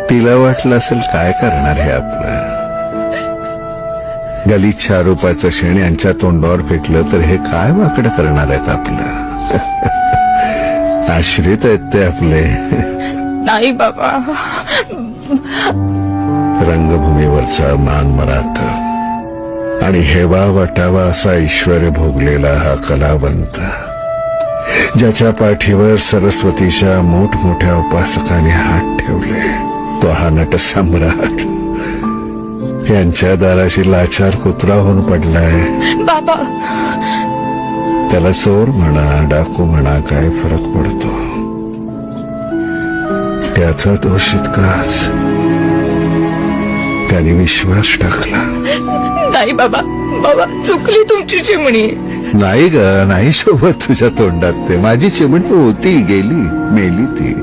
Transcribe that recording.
तिला वाटलं असेल काय करणार हे आपलं. गलिच्छ आरोपाचं शेण यांच्या तोंडावर फेकलं तर हे काय वाकडं करणार आहेत आपलं. आश्रित आहेत ते आपले. नाही बाबा. रंगभूमीवरचा मान मरात आणि हेवा वाटावा असा ऐश्वर्य भोगलेला हा कलावंत, ज्याच्या पाठीवर सरस्वतीच्या मोठमोठ्या उपासकाने हात ठेवले, तो हा नट सम्राट यांच्या दाराशी लाचार कुत्रा होऊन पडलाय. बाबा, त्याला चोर म्हणा डाकू म्हणा काय फरक पडतो. त्याचा दोष इतकाच, त्याने विश्वास टाकला. नाही बाबा. बाबा, चुकली तुमची चिमणी. नाही ग, नाही शोभत तुझ्या तोंडात ते. माझी चिमणी होती, गेली, मेली ती.